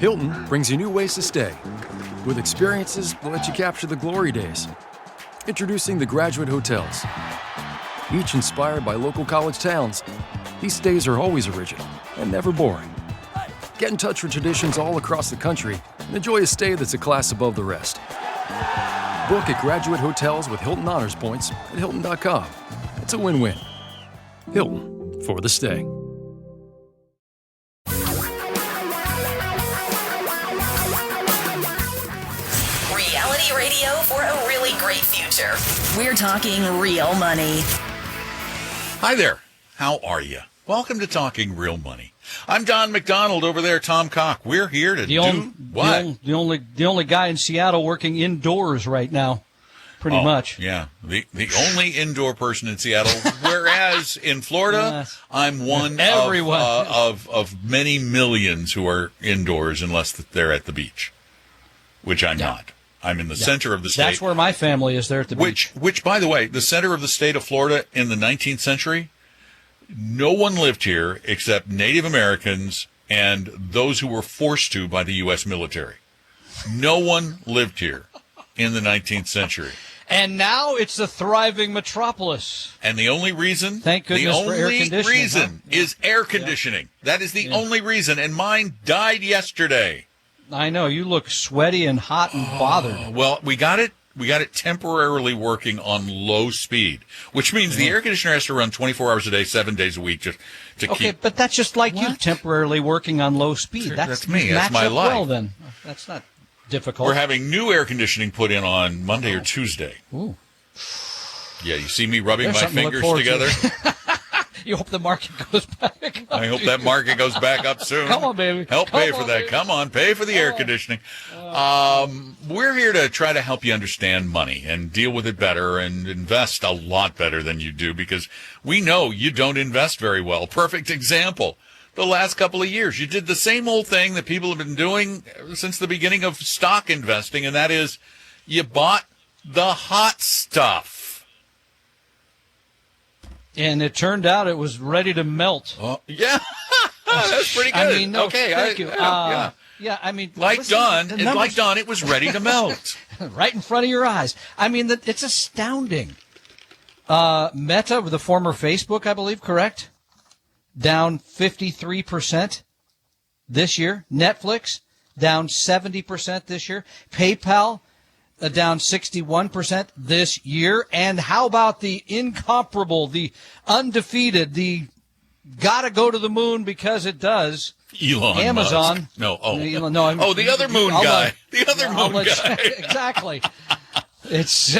Hilton brings you new ways to stay, with experiences that let you capture the glory days. Introducing the Graduate Hotels. Each inspired by local college towns, these stays are always original and never boring. Get in touch with traditions all across the country and enjoy a stay that's a class above the rest. Book at Graduate Hotels with Hilton Honors Points at Hilton.com. It's a win-win. Hilton, for the stay. Reality radio for a really great future. We're talking real money. Hi there. How are you? Welcome to Talking Real Money. I'm Don McDonald. Over there, Tom Cock. We're here to what? The only guy in Seattle working indoors right now, pretty much. Yeah, the only indoor person in Seattle. Whereas in Florida, I'm one of many millions who are indoors unless they're at the beach, which I'm not. I'm in the center of the state. That's where my family is, there at the beach. Which, by the way, the center of the state of Florida in the 19th century, no one lived here except Native Americans and those who were forced to by the U.S. military. No one lived here in the 19th century. And now it's a thriving metropolis. And the only reason, thank goodness for air conditioning, is air conditioning. That is the only reason. And mine died yesterday. I know. You look sweaty and hot and bothered. Well, we got it temporarily working on low speed, which means the air conditioner has to run 24 hours a day, 7 days a week just to keep. Okay, but that's just like you temporarily working on low speed. Sure, that's me. That's my life. Well, then. That's not difficult. We're having new air conditioning put in on Monday or Tuesday. Ooh. Yeah, you see me rubbing my fingers together? You hope the market goes back up. I hope that market goes back up soon. Come on, baby. Help pay for that. Baby. Come on, pay for the air conditioning. We're here to try to help you understand money and deal with it better and invest a lot better than you do, because we know you don't invest very well. Perfect example. The last couple of years, you did the same old thing that people have been doing since the beginning of stock investing, and that is you bought the hot stuff. And it turned out it was ready to melt. Yeah, that's pretty good. I mean, no, okay, thank you. Yeah, I mean, like Don, it was ready to melt. Right in front of your eyes. I mean, it's astounding. Meta, the former Facebook, I believe, correct? Down 53% this year. Netflix, down 70% this year. PayPal, down 61% this year. And how about the incomparable, the undefeated, the gotta go to the moon because it does, Elon Amazon. Musk. No, the other moon guy. The other moon guy. Exactly. It's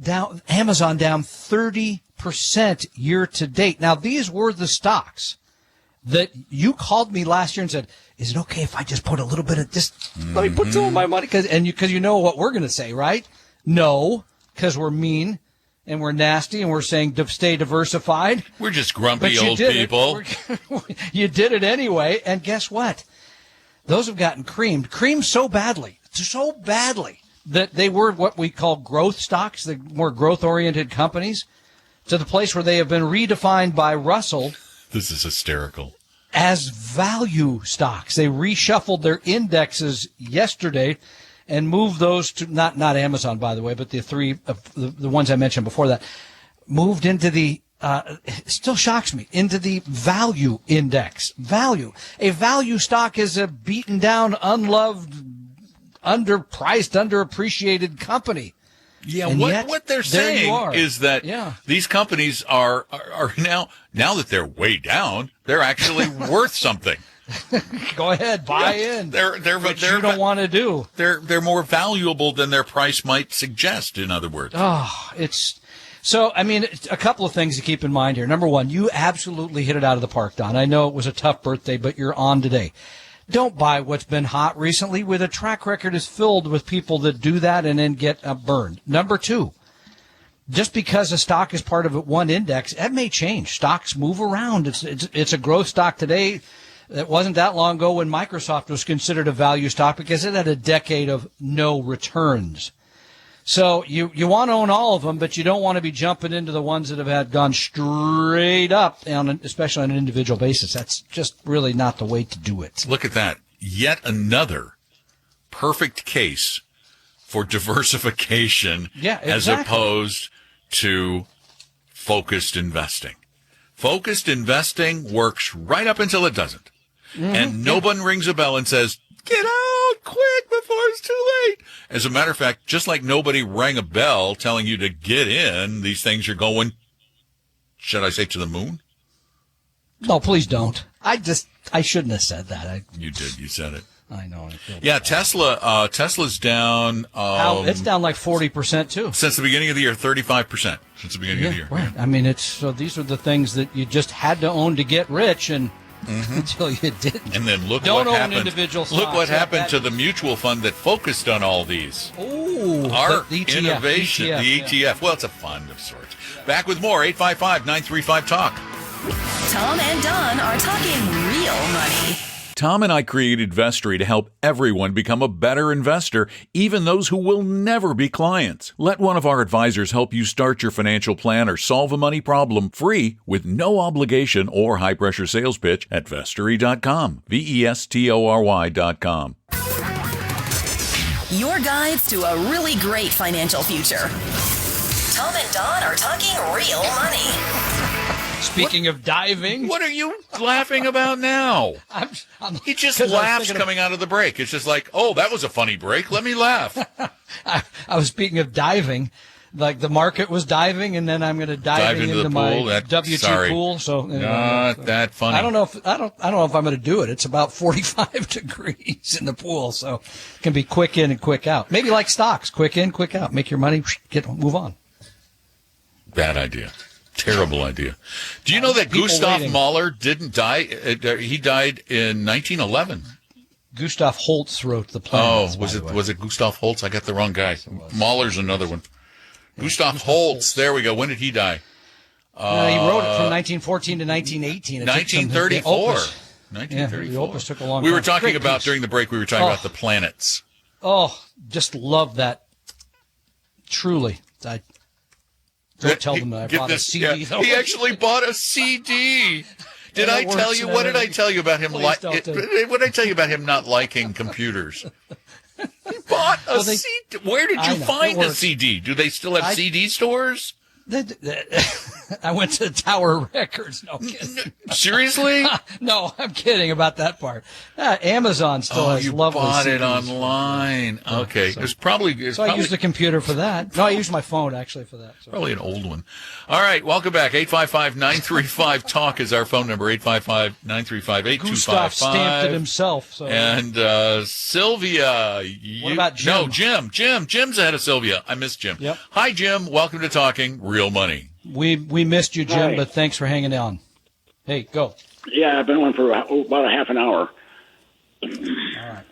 down. Amazon down 30% year to date. Now, these were the stocks that you called me last year and said, is it okay if I just put a little bit of this? Let me put some of my money, because you know what we're going to say, right? No, because we're mean and we're nasty and we're saying to stay diversified. We're just grumpy old people. You did it anyway, and guess what? Those have gotten creamed so badly that they were what we call growth stocks, the more growth-oriented companies, to the place where they have been redefined by Russell. This is hysterical. As value stocks. They reshuffled their indexes yesterday and moved those to, not Amazon, by the way, but the three, the ones I mentioned before that, moved into the, it still shocks me, into the value index. Value. A value stock is a beaten down, unloved, underpriced, underappreciated company. Yeah, what they're saying is that these companies are now that they're way down, they're actually worth something. Go ahead, buy in. They're you don't want to do. They're more valuable than their price might suggest. In other words, it's so. I mean, a couple of things to keep in mind here. Number one, you absolutely hit it out of the park, Don. I know it was a tough birthday, but you're on today. Don't buy what's been hot recently, where the track record is filled with people that do that and then get burned. Number two, just because a stock is part of one index, that may change. Stocks move around. It's a growth stock today. It wasn't that long ago when Microsoft was considered a value stock because it had a decade of no returns. So you want to own all of them, but you don't want to be jumping into the ones that have gone straight up, especially on an individual basis. That's just really not the way to do it. Look at that. Yet another perfect case for diversification as opposed to focused investing. Focused investing works right up until it doesn't. And no one rings a bell and says, get out quick before it's too late. As a matter of fact, just like nobody rang a bell telling you to get in, these things are going, should I say, to the moon? No, please don't. I shouldn't have said that. You did. You said it. I know. Yeah, Tesla's down. It's down like 40% too. Since the beginning of the year, 35% since the beginning of the year. Right. I mean, so these are the things that you just had to own to get rich, and until you didn't. And then look Don't what own happened. individual stocks. Look what happened to the mutual fund that focused on all these. Ooh, ARK the ETF, Innovation, the ETF. Yeah. Well, it's a fund of sorts. Back with more 855-935-TALK. Tom and Don are talking real money. Tom and I created Vestory to help everyone become a better investor, even those who will never be clients. Let one of our advisors help you start your financial plan or solve a money problem free with no obligation or high-pressure sales pitch at Vestory.com. Vestory.com. Your guides to a really great financial future. Tom and Don are talking real money. Speaking of diving. What are you laughing about now? He just laughs coming out of the break. It's just like, oh, that was a funny break. Let me laugh. I was speaking of diving. Like the market was diving, and then I'm going to dive into my W2 pool. So not that funny. I don't know if I'm going to do it. It's about 45 degrees in the pool, so it can be quick in and quick out. Maybe like stocks, quick in, quick out. Make your money, move on. Bad idea. Terrible idea. Do you know that Gustav Mahler didn't die? He died in 1911. Gustav Holst wrote The Planets. Oh, was it Gustav Holst? I got the wrong guy. Mahler's another one. Yeah, Gustav Holst. There we go. When did he die? He wrote it from 1914 to 1918. 1934. 1934. The opus took a long time. We were talking about, during the break, we were talking about the planets. Oh, just love that. Truly. Don't tell them that I bought a CD. Yeah, he actually bought a CD. Did I tell you? What did I tell you about him? What did I tell you about him not liking computers? He bought a CD. Where did you find a CD? Do they still have CD stores? I went to Tower Records. No kidding. Seriously? No, I'm kidding about that part. Amazon still has lovely CDs. You bought it online. Okay. So, it's probably. I used the computer for that. No, I used my phone actually for that. So. Probably an old one. All right. Welcome back. 855-935-TALK is our phone number. 855-935-8255. Gustav stamped it himself. So. And Sylvia. What about Jim? No, Jim. Jim's ahead of Sylvia. I miss Jim. Yep. Hi, Jim. Welcome to Talking Real Money. We missed you, Jim, but thanks for hanging on. Hey, go. Yeah, I've been on for about a half an hour. All right.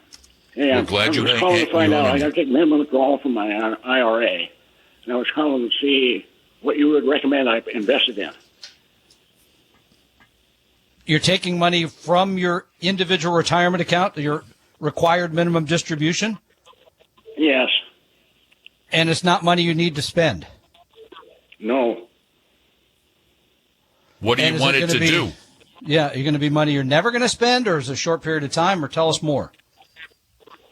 Yeah, we're glad you was calling to find out. I got to take minimum withdrawal from my IRA, and I was calling to see what you would recommend I invested in. You're taking money from your individual retirement account, your required minimum distribution? Yes. And it's not money you need to spend? No. What do you want it to do? Yeah, you're going to be money you're never going to spend, or is it a short period of time, or tell us more?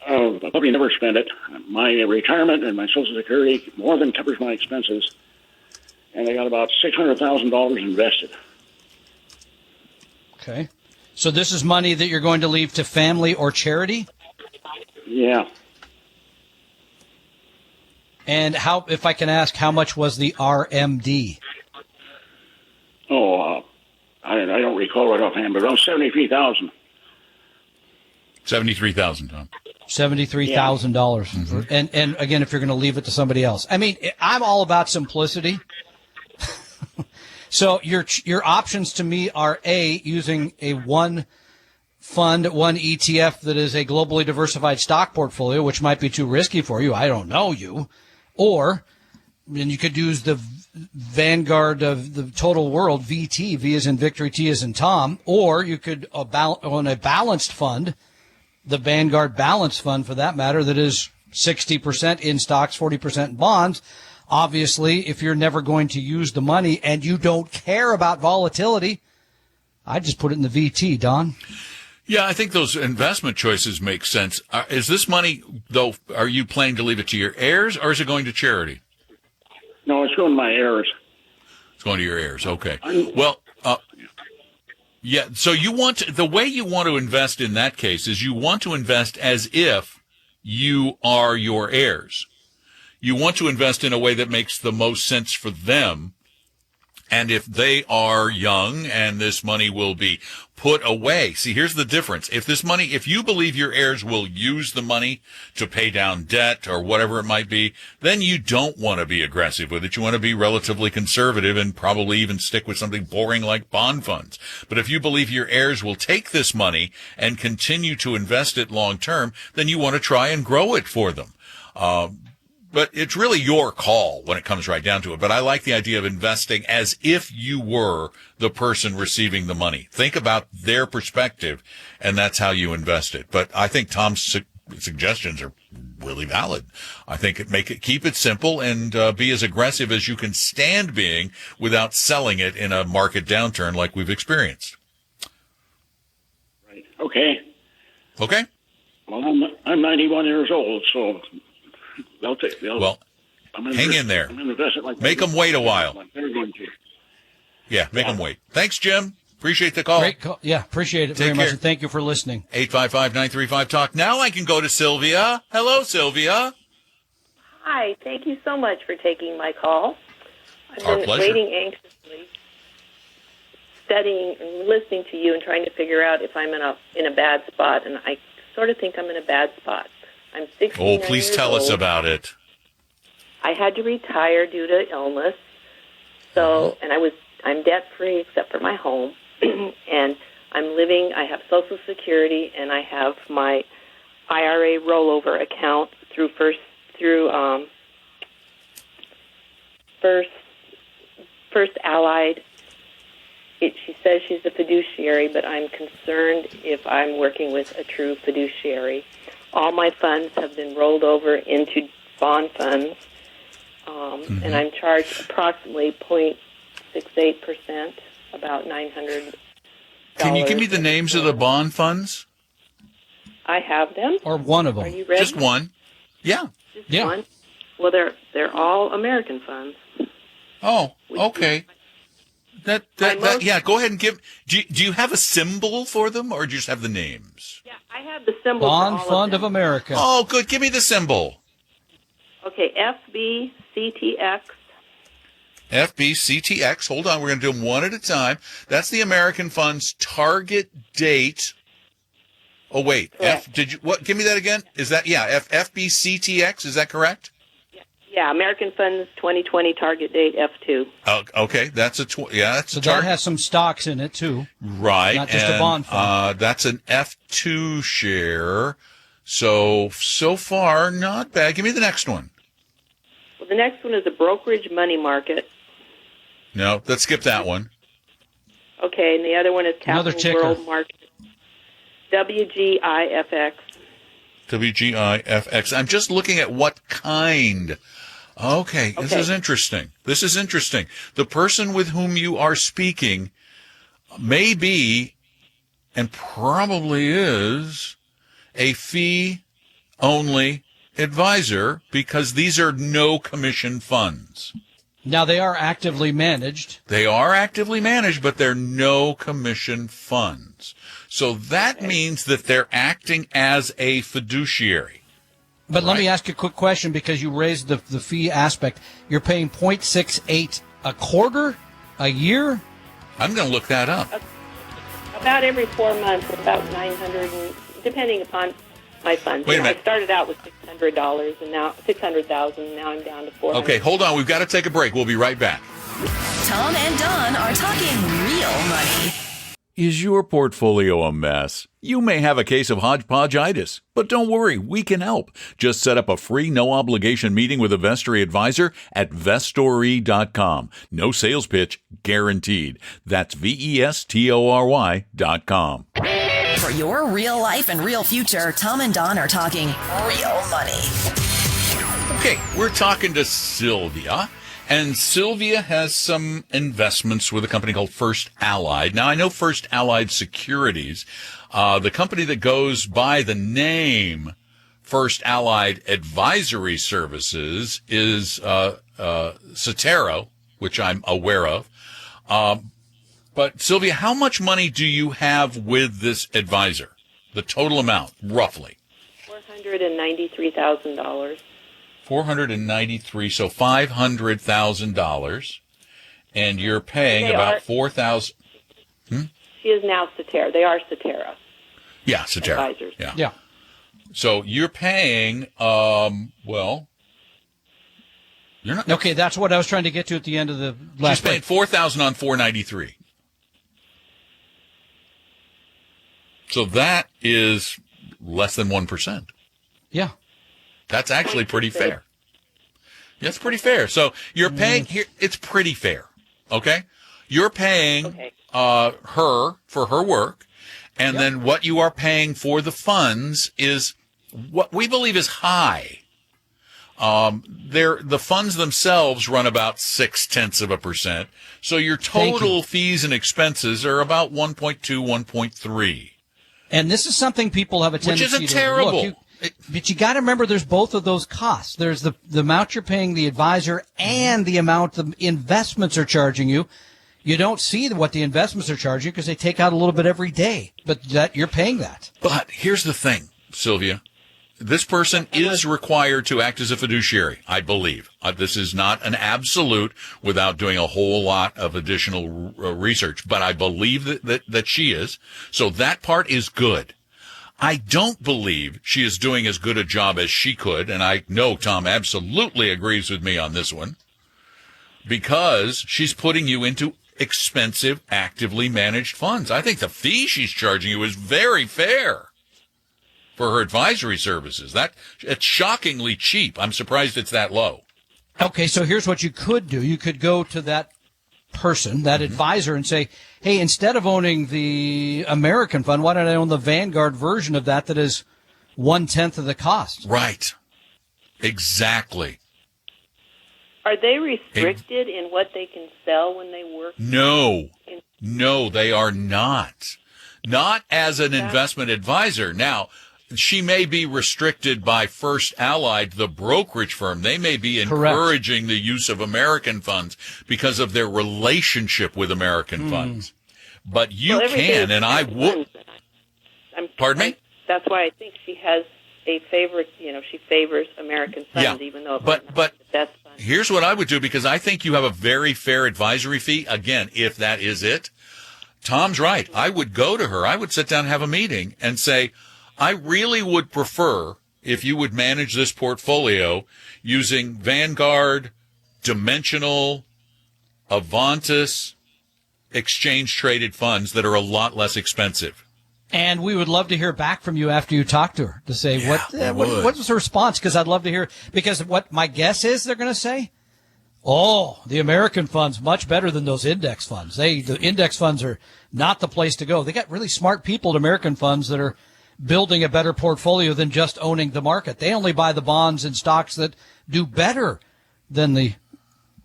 I'll probably never spend it. My retirement and my Social Security more than covers my expenses, and I got about $600,000 invested. Okay. So this is money that you're going to leave to family or charity? Yeah. And how, if I can ask, how much was the RMD? I don't recall right offhand, but around $73,000. $73,000, Tom. $73,000. Mm-hmm. And again, if you're going to leave it to somebody else. I mean, I'm all about simplicity. So your options to me are A, using a one fund, one ETF that is a globally diversified stock portfolio, which might be too risky for you. I don't know you. Or, and you could use the Vanguard of the total world, VT, V as in Victory, T as in Tom, or you could own a balanced fund, the Vanguard Balanced Fund for that matter, that is 60% in stocks, 40% in bonds. Obviously, if you're never going to use the money and you don't care about volatility, I just put it in the VT, Don. Yeah, I think those investment choices make sense. Is this money, though, are you planning to leave it to your heirs, or is it going to charity? No, it's going to my heirs. It's going to your heirs. Okay. Well, yeah. So the way you want to invest in that case is you want to invest as if you are your heirs. You want to invest in a way that makes the most sense for them. And if they are young and this money will be put away, see, here's the difference. If you believe your heirs will use the money to pay down debt or whatever it might be, then you don't want to be aggressive with it. You want to be relatively conservative and probably even stick with something boring like bond funds. But if you believe your heirs will take this money and continue to invest it long term, then you want to try and grow it for them. But it's really your call when it comes right down to it. But I like the idea of investing as if you were the person receiving the money. Think about their perspective, and that's how you invest it. But I think Tom's suggestions are really valid. I think keep it simple and be as aggressive as you can stand being without selling it in a market downturn like we've experienced. Right. Okay. Okay. Well, I'm 91 years old, so hang in there. Make them wait a while. Yeah, make them wait. Thanks, Jim. Appreciate the call. Great call. Yeah, appreciate it very much, and thank you for listening. 855-935-TALK. Now I can go to Sylvia. Hello, Sylvia. Hi, thank you so much for taking my call. I've Our been pleasure. waiting anxiously, studying and listening to you and trying to figure out if I'm in a bad spot, and I sort of think I'm in a bad spot. I'm 69 Oh, please years tell us old. about it. I had to retire due to illness, and I'm debt free except for my home, and I have Social Security, and I have my IRA rollover account through First Allied. She says she's a fiduciary, but I'm concerned if I'm working with a true fiduciary. All my funds have been rolled over into bond funds, and I'm charged approximately 0.68%, about $900. Can you give me the names of the bond funds? I have them. Or one of them. Are you ready? Just one. Yeah. Just Yeah. one? Well, they're all American funds. Oh, okay. Yeah, go ahead and give. Do you have a symbol for them, or do you just have the names? Yeah, I have the symbol Bond for all Fund of of them. America. Oh, good. Give me the symbol. Okay, FBCTX. FBCTX. Hold on. We're going to do them one at a time. That's the American Fund's target date. Oh, wait. Correct. Give me that again. Is that, FBCTX. Is that correct? Yeah, American Funds 2020 target date F2. Okay. That's a, that's So a that target. has some stocks in it, too. Right. Not just a bond fund. That's an F2 share. So far, not bad. Give me the next one. Well, the next one is a brokerage money market. No, let's skip that one. Okay, and the other one is Another Capital ticker. World Market. WGIFX. WGIFX. I'm just looking at what kind. Okay, this is interesting. The person with whom you are speaking may be, and probably is, a fee-only advisor because these are no-commission funds. Now, they are actively managed. They are actively managed, but they're no-commission funds. So that means that they're acting as a fiduciary. But let me ask you a quick question because you raised the fee aspect. You're paying 0.68 a quarter, a year? I'm going to look that up. About every 4 months, about 900, depending upon my funds. Wait a minute. I started out with $600, and now $600,000. Now I'm down to $400. Okay, hold on. We've got to take a break. We'll be right back. Tom and Don are talking real money. Is your portfolio a mess? You may have a case of hodgepodgeitis, but don't worry, we can help. Just set up a free, no-obligation meeting with a Vestory advisor at Vestory.com. No sales pitch, guaranteed. That's Vestory.com. For your real life and real future, Tom and Don are talking real money. Okay, we're talking to Sylvia, and Sylvia has some investments with a company called First Allied. Now, I know First Allied Securities, the company that goes by the name First Allied Advisory Services is Cetero, which I'm aware of. But, Sylvia, how much money do you have with this advisor? The total amount, roughly? $493,000. $493, so $500,000, and you're paying about $4,000. She is now Cetera. They are Cetera. Yeah, Cetera. Advisors. Yeah. So you're paying, well, you're not. Okay, that's what I was trying to get to at the end of the last. She's paying $4,000 on $493. So that is less than 1%. Yeah. That's actually pretty fair. That's pretty fair. So you're paying here. It's pretty fair. Okay. You're paying her for her work, and then what you are paying for the funds is what we believe is high. The funds themselves run about 0.6%. So your total fees and expenses are about 1.2, 1.3. And this is something people have a tendency to which isn't terrible. Look, but you got to remember, there's both of those costs. There's the amount you're paying the advisor and the amount the investments are charging you. You don't see what the investments are charging you because they take out a little bit every day, but that you're paying that. But here's the thing, Sylvia. This person is required to act as a fiduciary, I believe. This is not an absolute without doing a whole lot of additional research, but I believe that she is. So that part is good. I don't believe she is doing as good a job as she could, and I know Tom absolutely agrees with me on this one, because she's putting you into expensive, actively managed funds. I think the fee she's charging you is very fair for her advisory services. It's shockingly cheap. I'm surprised it's that low. Okay, so here's what you could do. You could go to that person, that advisor, and say, hey, instead of owning the American fund, why don't I own the Vanguard version of that is 1/10 of the cost? Right. Exactly. Are they restricted in what they can sell when they work? No, they are not. Not as an investment advisor. Now, she may be restricted by First Allied, the brokerage firm. They may be encouraging the use of American funds because of their relationship with American funds. But you can, and I would. Pardon me? That's why I think she has a favorite. She favors American funds, even though. But here's what I would do, because I think you have a very fair advisory fee. Again, if that is it, Tom's right. I would go to her. I would sit down and have a meeting and say, I really would prefer if you would manage this portfolio using Vanguard, Dimensional, Avantis, exchange-traded funds that are a lot less expensive. And we would love to hear back from you after you talk to her to say, what was her response? Because I'd love to hear, because what my guess is they're going to say, oh, the American funds, much better than those index funds. The index funds are not the place to go. They got really smart people at American funds that are building a better portfolio than just owning the market. They only buy the bonds and stocks that do better than the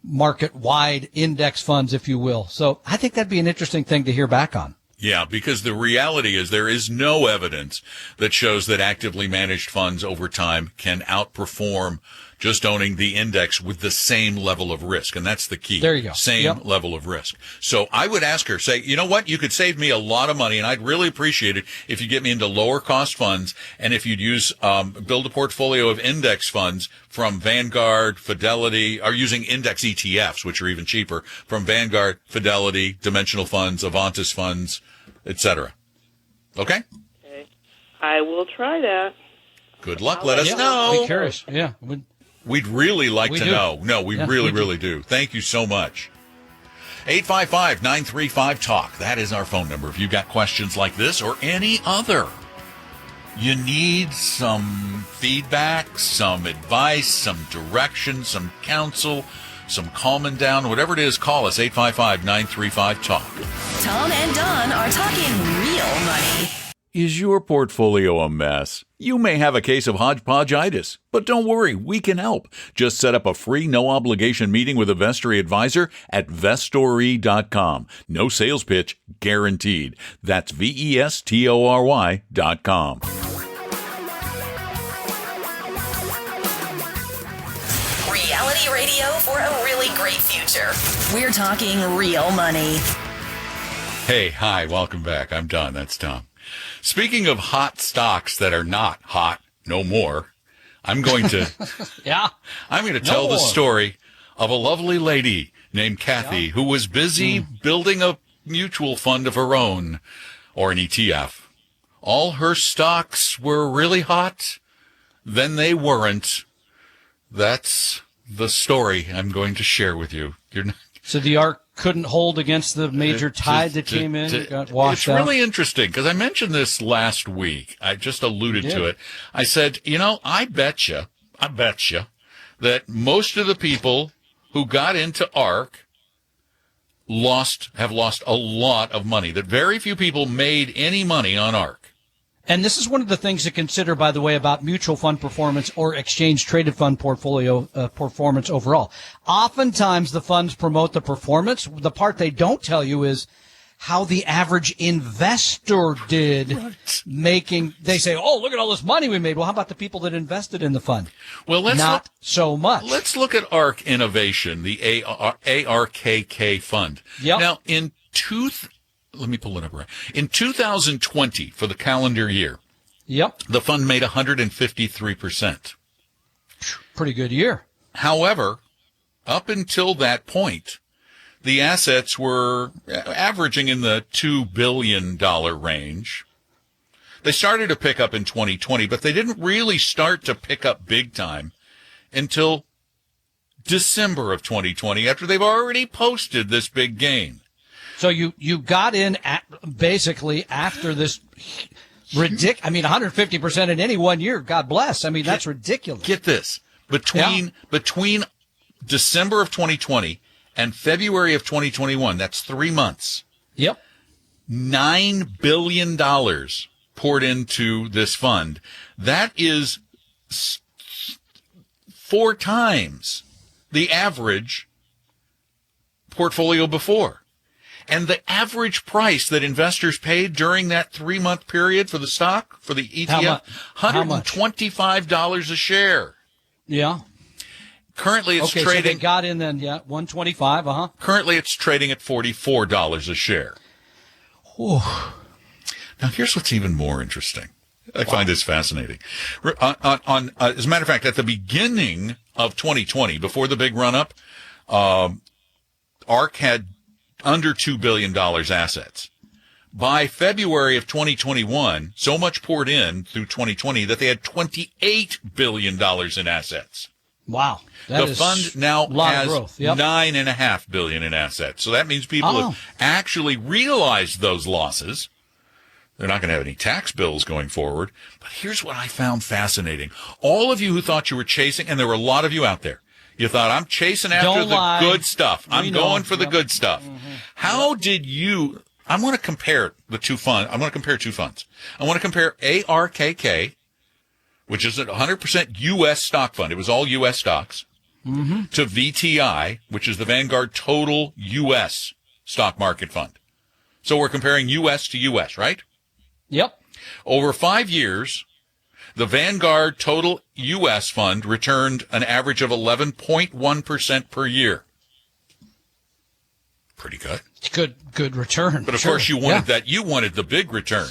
market-wide index funds, if you will. So I think that'd be an interesting thing to hear back on. Yeah, because the reality is there is no evidence that shows that actively managed funds over time can outperform just owning the index with the same level of risk. And that's the key. There you go. Same level of risk. So I would ask her, say, you know what? You could save me a lot of money, and I'd really appreciate it if you get me into lower cost funds, and if you'd use, build a portfolio of index funds from Vanguard, Fidelity, or using index ETFs, which are even cheaper, from Vanguard, Fidelity, Dimensional funds, Avantis funds, etc. Okay? I will try that. Good luck. Let us know. Be curious. Yeah. We'd really like to know. No, we really do. Thank you so much. 855-935-TALK. That is our phone number. If you've got questions like this or any other, you need some feedback, some advice, some direction, some counsel, some calming down, whatever it is, call us, 855-935-TALK. Tom and Don are talking real money. Is your portfolio a mess? You may have a case of hodgepodgeitis, but don't worry, we can help. Just set up a free no-obligation meeting with a Vestory advisor at vestory.com. No sales pitch, guaranteed. That's vestory.com. Reality radio for a really great future. We're talking real money. Hey, hi, welcome back. I'm Don. That's Tom. Speaking of hot stocks that are not hot no more, I'm going to tell the story of a lovely lady named Kathy who was busy building a mutual fund of her own, or an ETF. All her stocks were really hot, then they weren't. That's the story I'm going to share with you. So the ARK couldn't hold against the major tide that came in, got washed out. It's really interesting because I mentioned this last week. I just alluded to it. I said, I bet you that most of the people who got into ARK have lost a lot of money, that very few people made any money on ARK. And this is one of the things to consider, by the way, about mutual fund performance or exchange-traded fund portfolio performance overall. Oftentimes, the funds promote the performance. The part they don't tell you is how the average investor did they say, oh, look at all this money we made. Well, how about the people that invested in the fund? Well, not so much. Let's look at ARK Innovation, the ARKK fund. Yep. Now, let me pull it up right. In 2020, for the calendar year, the fund made 153%. Pretty good year. However, up until that point, the assets were averaging in the $2 billion range. They started to pick up in 2020, but they didn't really start to pick up big time until December of 2020, after they've already posted this big gain. So you got in basically after this ridiculous. I mean, 150% in any 1 year. God bless. I mean, that's ridiculous. Get this: between December of 2020 and February of 2021, that's 3 months. Yep. $9 billion poured into this fund. That is 4 times the average portfolio before. And the average price that investors paid during that 3-month period for the stock, for the ETF, $125 a share. Yeah. Currently it's trading. So they got in then, $125, Currently it's trading at $44 a share. Whew. Now here's what's even more interesting. I find this fascinating. As a matter of fact, at the beginning of 2020, before the big run-up, ARK had under $2 billion assets. By February of 2021, so much poured in through 2020 that they had $28 billion in assets. Wow. The fund now has $9.5 billion in assets. So that means people have actually realized those losses. They're not going to have any tax bills going forward. But here's what I found fascinating. All of you who thought you were chasing, and there were a lot of you out there, you thought, I'm chasing after good stuff. I'm going for the good stuff. Mm-hmm. How did you... I want to compare the two funds. I want to compare two funds. I want to compare ARKK, which is a 100% U.S. stock fund. It was all U.S. stocks, to VTI, which is the Vanguard Total U.S. Stock Market Fund. So we're comparing U.S. to U.S., right? Yep. Over 5 years, the Vanguard Total U.S. Fund returned an average of 11.1% per year. Pretty good. Good return. But of course, you wanted that. You wanted the big return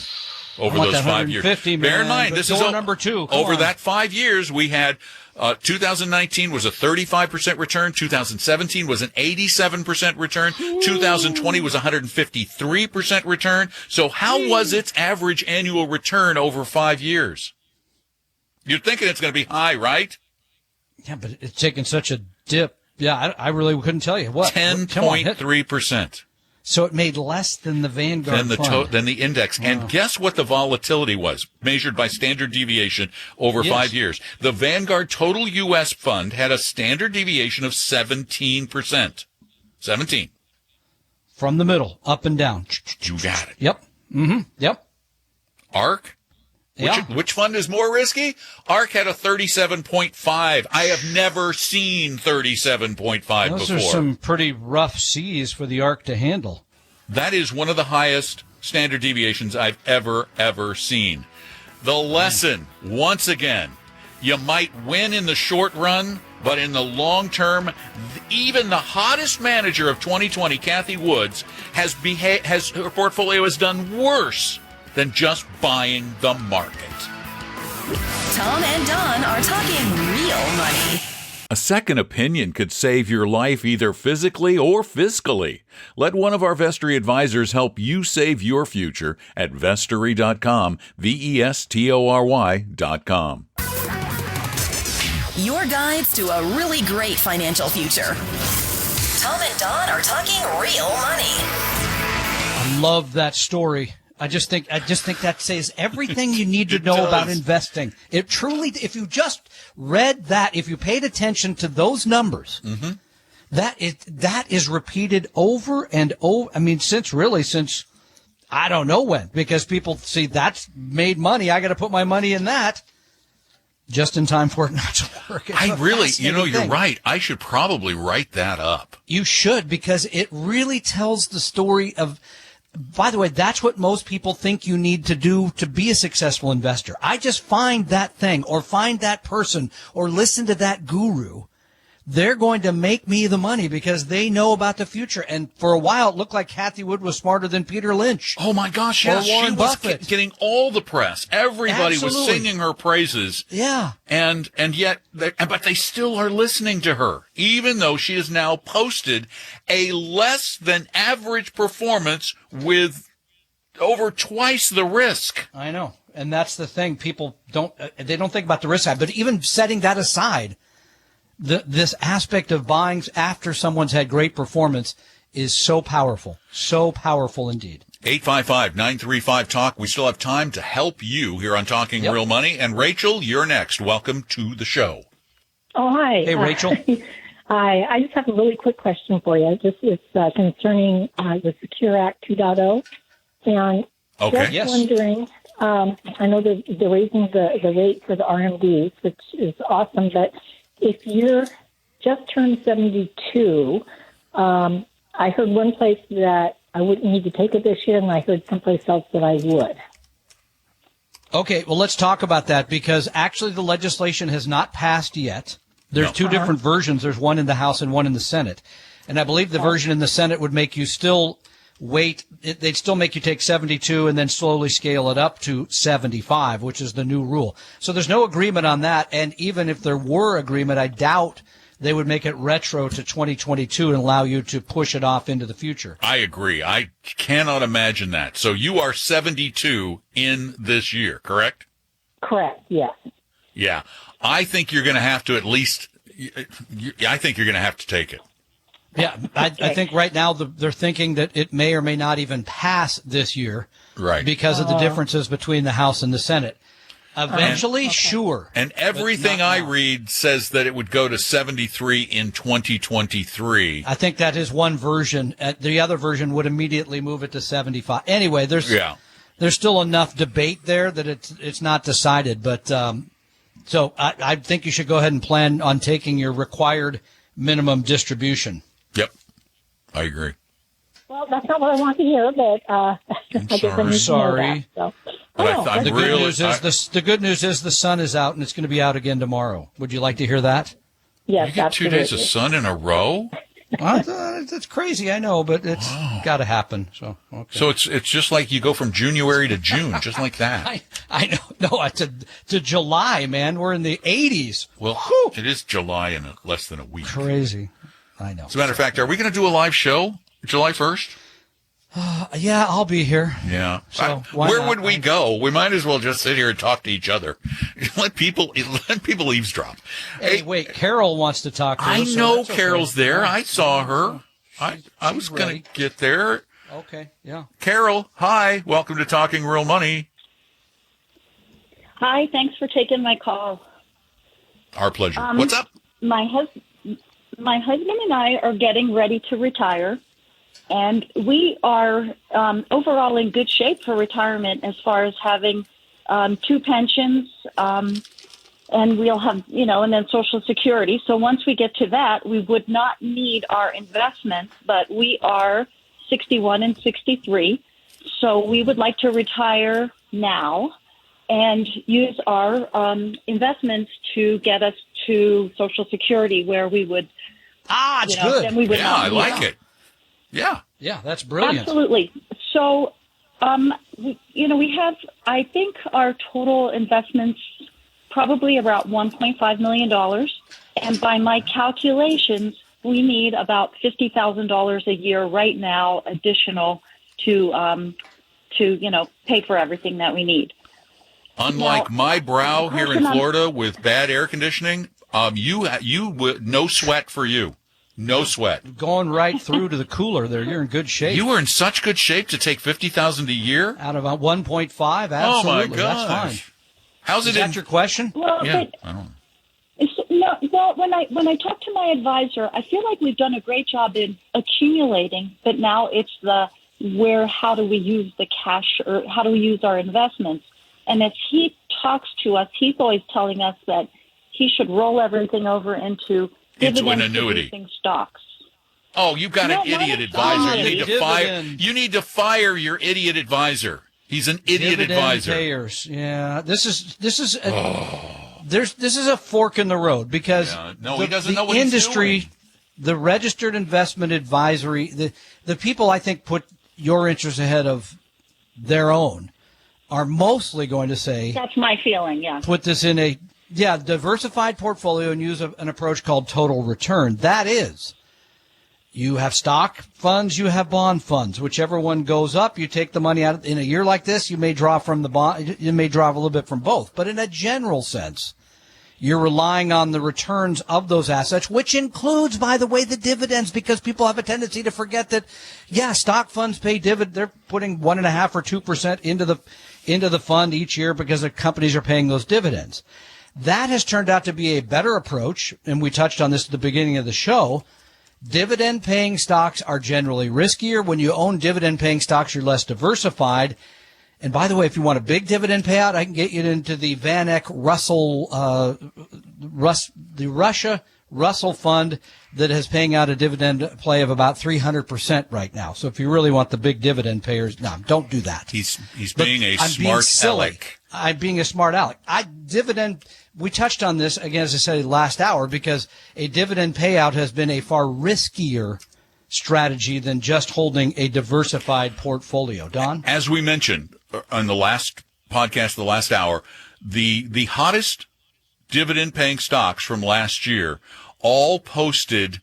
over those 5 years. Bear in mind, this is number two. Over that 5 years, we had 2019 was a 35% return. 2017 was an 87% return. 2020 was 153% return. So how was its average annual return over 5 years? You're thinking it's going to be high, right? Yeah, but it's taken such a dip. Yeah, I really couldn't tell you. What? 10.3%. So it made less than the Vanguard fund. Than the index. And guess what the volatility was, measured by standard deviation over 5 years? The Vanguard Total U.S. Fund had a standard deviation of 17%. 17. From the middle, up and down. You got it. Yep. Mm-hmm. Yep. ARK? Which fund is more risky? ARK had a 37.5. I have never seen 37.5 before. Those are some pretty rough seas for the ARK to handle. That is one of the highest standard deviations I've ever seen. The lesson, once again, you might win in the short run, but in the long term, even the hottest manager of 2020, Kathy Woods, her portfolio has done worse than just buying the market. Tom and Don are talking real money. A second opinion could save your life either physically or fiscally. Let one of our Vestory advisors help you save your future at vestory.com, vestory.com. Your guides to a really great financial future. Tom and Don are talking real money. I love that story. I just think that says everything you need to know about investing. It truly, if you just read that, if you paid attention to those numbers, that is repeated over and over. I mean, since I don't know when, because people see that's made money. I got to put my money in that just in time for it not to work. You're right. I should probably write that up. You should, because it really tells the story of. By the way, that's what most people think you need to do to be a successful investor. I just find that thing or find that person or listen to that guru. They're going to make me the money because they know about the future. And for a while, it looked like Kathy Wood was smarter than Peter Lynch. Oh, my gosh, yes. She was getting all the press. Everybody was singing her praises. Yeah. And yet, but they still are listening to her, even though she has now posted a less than average performance with over twice the risk. I know. And that's the thing. People don't think about the risk side. But even setting that aside, this aspect of buying after someone's had great performance is so powerful indeed. 855-935-TALK. We still have time to help you here on Talking Real Money. And Rachel, you're next. Welcome to the show. Oh, hi. Hey, Rachel. Hi. I just have a really quick question for you. It's concerning the Secure Act 2.0. And just wondering, I know they're raising the rate for the RMDs, which is awesome, but if you're just turned 72, I heard one place that I wouldn't need to take it this year, and I heard someplace else that I would. Okay, well, let's talk about that because actually the legislation has not passed yet. There's two different versions. There's one in the House and one in the Senate. And I believe the version in the Senate would make you still wait. They'd still make you take 72 and then slowly scale it up to 75, which is the new rule. So there's no agreement on that. And even if there were agreement, I doubt they would make it retro to 2022 and allow you to push it off into the future. I agree. I cannot imagine that. So you are 72 in this year, correct? Correct, yes. Yeah. I think you're going to have to at least, I think you're going to have to take it. Yeah, I think right now they're thinking that it may or may not even pass this year, right? Because of the differences between the House and the Senate. Eventually, sure. And everything I read says that it would go to 73 in 2023. I think that is one version. The other version would immediately move it to 75. Anyway, there's still enough debate there that it's not decided. But so I think you should go ahead and plan on taking your required minimum distribution. Yep, I agree. Well, that's not what I want to hear, but I'm sorry. That, so. The good news is the sun is out, and it's going to be out again tomorrow. Would you like to hear that? Yes, you get absolutely. 2 days of sun in a row? That's crazy, I know, but it's got to happen. So it's just like you go from January to June, just like that. I know. No, to July, man. We're in the 80s. Well, it is July in less than a week. Crazy. I know. As a matter of fact, are we going to do a live show July 1st? Yeah, I'll be here. Yeah. So where would we go? We might as well just sit here and talk to each other. Let people eavesdrop. Hey, wait, Carol wants to talk to us. I know Carol's there. I saw her. I was going to get there. Okay, yeah. Carol, hi. Welcome to Talking Real Money. Hi, thanks for taking my call. Our pleasure. What's up? My husband and I are getting ready to retire, And we are overall in good shape for retirement as far as having 2 pensions, and we'll have, and then Social Security. So once we get to that, we would not need our investments, but we are 61 and 63. So we would like to retire now and use our investments to get us to Social Security, where we would. It's good. Then we would I like it. Yeah. Yeah, that's brilliant. Absolutely. So, we have, I think, our total investments probably about $1.5 million. And by my calculations, we need about $50,000 a year right now, additional to pay for everything that we need. Unlike my brow here in Florida with bad air conditioning, no sweat for you. No sweat. Going right through to the cooler there. You're in good shape. You were in such good shape to take $50,000 a year? Out of 1.5, absolutely. Oh, my gosh. That's fine. How's it Is that your question? Well, yeah, I don't know. When I talk to my advisor, I feel like we've done a great job in accumulating, but now it's how do we use the cash, or how do we use our investments? And as he talks to us, he's always telling us that he should roll everything over into an annuity stocks. Oh, you've got an idiot advisor. You need to fire your idiot advisor. He's an idiot advisor. Payers. Yeah, this is a fork in the road, because he doesn't know what industry, he's doing. The registered investment advisory, the people I think put your interests ahead of their own are mostly going to say, that's my feeling. Yeah, put this in a diversified portfolio and use an approach called total return. That is, you have stock funds, you have bond funds. Whichever one goes up, you take the money out. In a year like this, you may draw from the bond, you may draw a little bit from both. But in a general sense, you're relying on the returns of those assets, which includes, by the way, the dividends, because people have a tendency to forget that, stock funds pay dividend. They're putting 1.5% or 2% into the fund each year because the companies are paying those dividends. That has turned out to be a better approach, and we touched on this at the beginning of the show. Dividend-paying stocks are generally riskier. When you own dividend-paying stocks, you're less diversified. And by the way, if you want a big dividend payout, I can get you into the Van Eck Russell, the Russia Russell Fund that is paying out a dividend play of about 300% right now. So if you really want the big dividend payers, no, don't do that. He's being a smart aleck. I'm being a smart aleck. We touched on this, again, as I said, last hour, because a dividend payout has been a far riskier strategy than just holding a diversified portfolio. Don? As we mentioned on the last podcast, the last hour, the hottest dividend-paying stocks from last year all posted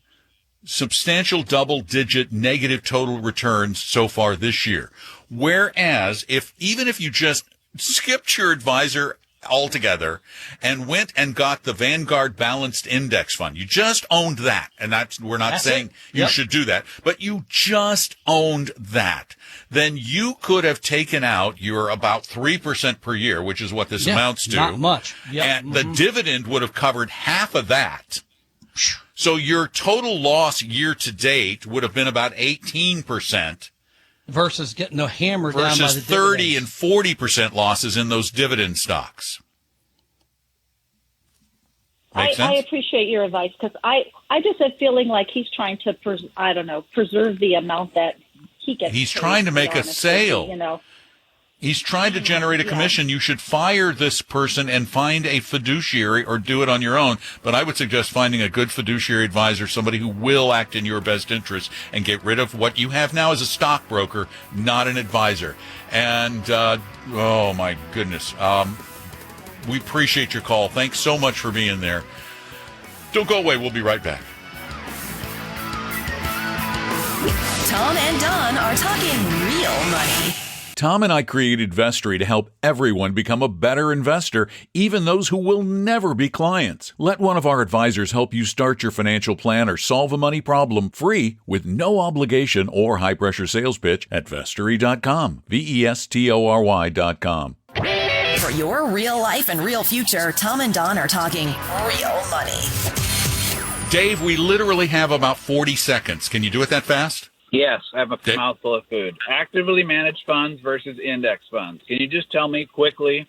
substantial double-digit negative total returns so far this year. Whereas, even if you just skipped your advisor altogether and went and got the Vanguard Balanced Index Fund, you just owned that, and we're not saying you should do that, but you just owned that, then you could have taken out your about 3% per year, which is what this amounts to. Not much. And the dividend would have covered half of that. So your total loss year to date would have been about 18%. Versus getting hammered down by the versus 30 and 40% losses in those dividend stocks. I appreciate your advice, because I just have feeling like he's trying to preserve the amount that he gets. He's trying to make a sale. He's trying to generate a commission. You should fire this person and find a fiduciary, or do it on your own. But I would suggest finding a good fiduciary advisor, somebody who will act in your best interest, and get rid of what you have now as a stockbroker, not an advisor. And, oh my goodness. We appreciate your call. Thanks so much for being there. Don't go away. We'll be right back. Tom and Don are talking real money. Tom and I created Vestory to help everyone become a better investor, even those who will never be clients. Let one of our advisors help you start your financial plan or solve a money problem free with no obligation or high-pressure sales pitch at Vestory.com, Vestory.com. For your real life and real future, Tom and Don are talking real money. Dave, we literally have about 40 seconds. Can you do it that fast? Yes, I have a mouthful of food. Actively managed funds versus index funds. Can you just tell me quickly,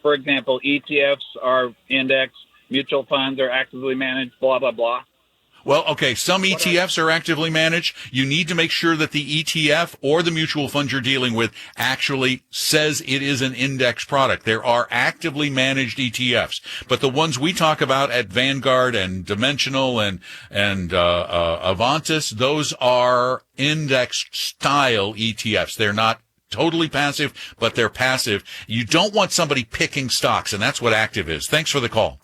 for example, ETFs are index, mutual funds are actively managed, blah, blah, blah? Well, okay, some ETFs are actively managed. You need to make sure that the ETF or the mutual fund you're dealing with actually says it is an index product. There are actively managed ETFs, but the ones we talk about at Vanguard and Dimensional and Avantis, those are index style ETFs. They're not totally passive, but they're passive. You don't want somebody picking stocks, and that's what active is. Thanks for the call.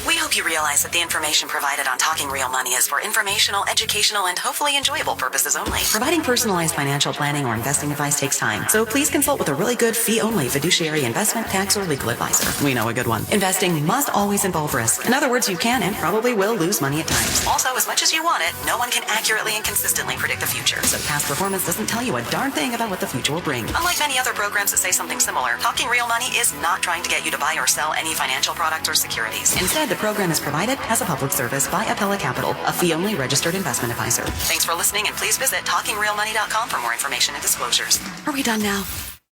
We hope you realize that the information provided on Talking Real Money is for informational, educational, and hopefully enjoyable purposes only. Providing personalized financial planning or investing advice takes time, so please consult with a really good fee-only fiduciary investment, tax, or legal advisor. We know a good one. Investing must always involve risk. In other words, you can and probably will lose money at times. Also, as much as you want it, no one can accurately and consistently predict the future, so past performance doesn't tell you a darn thing about what the future will bring. Unlike many other programs that say something similar, Talking Real Money is not trying to get you to buy or sell any financial products or securities. Instead, the program is provided as a public service by Appella Capital, a fee-only registered investment advisor. Thanks for listening, and please visit TalkingRealMoney.com for more information and disclosures. Are we done now?